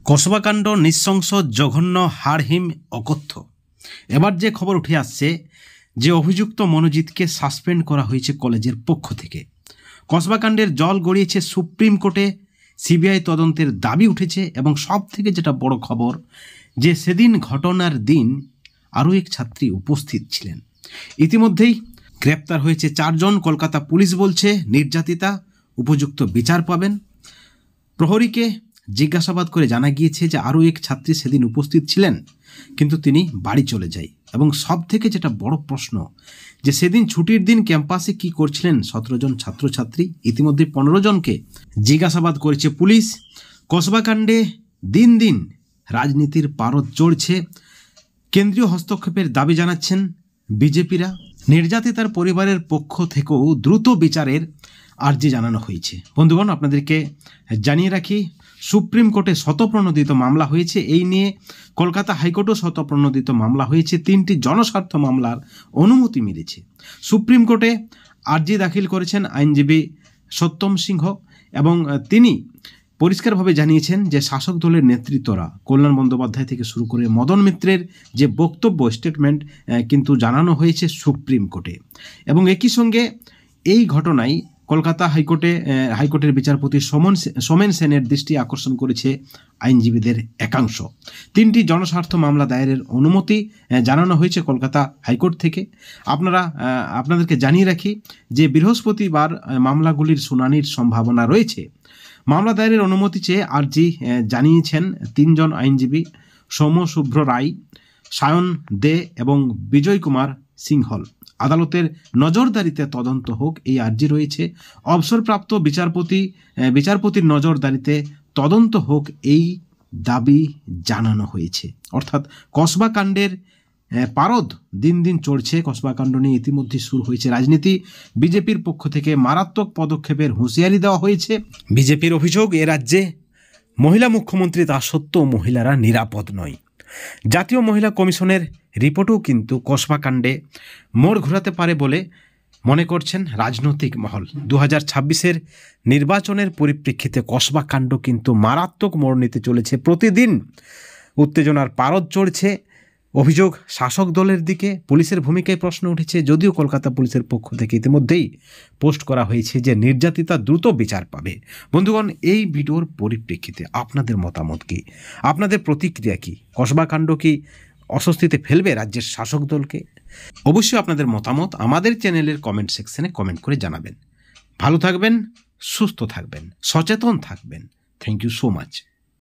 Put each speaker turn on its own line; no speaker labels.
কসবাকাণ্ড নৃশংস, জঘন্য, হাড়হিম, অকথ্য। এবার যে খবর উঠে আসছে যে অভিযুক্ত মনোজিৎকে সাসপেন্ড করা হয়েছে কলেজের পক্ষ থেকে। কসবাকাণ্ডের জল গড়িয়েছে সুপ্রিম কোর্টে, সিবিআই তদন্তের দাবি উঠেছে এবং সব থেকে যেটা বড় খবর যে সেদিন ঘটনার দিন আরও এক ছাত্রী উপস্থিত ছিলেন। ইতিমধ্যেই গ্রেপ্তার হয়েছে 4 জন। কলকাতা পুলিশ বলছে নির্যাতিতা উপযুক্ত বিচার পাবেন। প্রহরীকে জিজ্ঞাসাবাদ করে জানা গিয়েছে যে আরও এক ছাত্রী সেদিন উপস্থিত ছিলেন, কিন্তু তিনি বাড়ি চলে যায়। এবং সব থেকে যেটা বড় প্রশ্ন যে সেদিন ছুটির দিন ক্যাম্পাসে কি করছিলেন 17 জন ছাত্রছাত্রী। ইতিমধ্যে 15 জনকে জিজ্ঞাসাবাদ করেছে পুলিশ। কসবাকাণ্ডে দিন দিন রাজনীতির পারদ চড়ছে। কেন্দ্রীয় হস্তক্ষেপের দাবি জানাচ্ছেন বিজেপিরা। নির্যাতিতার পরিবারের পক্ষ থেকেও দ্রুত বিচারের আর্জি জানানো হয়েছে। বন্ধুগণ, আপনাদেরকে জানিয়ে রাখি, সুপ্রিম কোর্টে স্বতঃপ্রণোদিত মামলা হয়েছে। এই নিয়ে কলকাতা হাইকোর্টও স্বতঃপ্রণোদিত মামলা হয়েছে। 3টি জনস্বার্থ মামলার অনুমতি মিলেছে। সুপ্রিম কোর্টে আর্জি দাখিল করেছেন আইনজীবী সত্যম সিংহ এবং তিনি পরিষ্কারভাবে জানিয়েছেন যে শাসক দলের নেতৃত্বরা কল্যাণ বন্দ্যোপাধ্যায় থেকে শুরু করে মদন মিত্রের যে বক্তব্য, স্টেটমেন্ট কিন্তু জানানো হয়েছে সুপ্রিম কোর্টে। এবং একই সঙ্গে এই ঘটনায় কলকাতা হাইকোর্টের বিচারপতি সোমেন সেনের দৃষ্টি আকর্ষণ করেছে আইনজীবীদের একাংশ। 3টি জনস্বার্থ মামলা দায়েরের অনুমতি জানানো হয়েছে কলকাতা হাইকোর্ট থেকে। আপনাদেরকে জানিয়ে রাখি যে বৃহস্পতিবার মামলাগুলির শুনানির সম্ভাবনা রয়েছে। মামলা দায়েরের অনুমতি চেয়ে আর্জি জানিয়েছেন 3 জন আইনজীবী, সৌম্য-শুভ্র রায়, সায়ন দে এবং বিজয় কুমার সিংহল। আদালতের নজরদারিতে তদন্ত হোক এই আর্জি রয়েছে। অবসরপ্রাপ্ত বিচারপতির নজরদারিতে তদন্ত হোক এই দাবি জানানো হয়েছে। অর্থাৎ কসবাকাণ্ডের পারদ দিন দিন চড়ছে। কসবাকাণ্ড নিয়ে ইতিমধ্যে শুরু হয়েছে রাজনীতি। বিজেপির পক্ষ থেকে মারাত্মক পদক্ষেপের হুঁশিয়ারি দেওয়া হয়েছে। বিজেপির অভিযোগ, এ রাজ্যে মহিলা মুখ্যমন্ত্রী তা সত্ত্বেও মহিলারা নিরাপদ নয়। জাতীয় মহিলা কমিশনের রিপোর্টও কিন্তু কসবাকাণ্ডে মোড় ঘোরাতে পারে বলে মনে করছেন রাজনৈতিক মহল। 2026-এর নির্বাচনের পরিপ্রেক্ষিতে কসবাকাণ্ড কিন্তু মারাত্মক মোড় নিতে চলেছে। প্রতিদিন উত্তেজনার পারদ চড়ছে। অভিযোগ শাসক দলের দিকে। পুলিশের ভূমিকায় প্রশ্ন উঠেছে, যদিও কলকাতা পুলিশের পক্ষ থেকে ইতিমধ্যেই পোস্ট করা হয়েছে যে নির্যাতিতা দ্রুত বিচার পাবে। বন্ধুগণ, এই ভিডিওর পরিপ্রেক্ষিতে আপনাদের মতামত কি? আপনাদের প্রতিক্রিয়া কি? কসবাকাণ্ড কি অস্বস্তিতে ফেলবে রাজ্যের শাসক দলকে? অবশ্যই আপনাদের মতামত আমাদের চ্যানেলের কমেন্ট সেকশনে কমেন্ট করে জানাবেন। ভালো থাকবেন, সুস্থ থাকবেন, সচেতন থাকবেন। Thank you so much.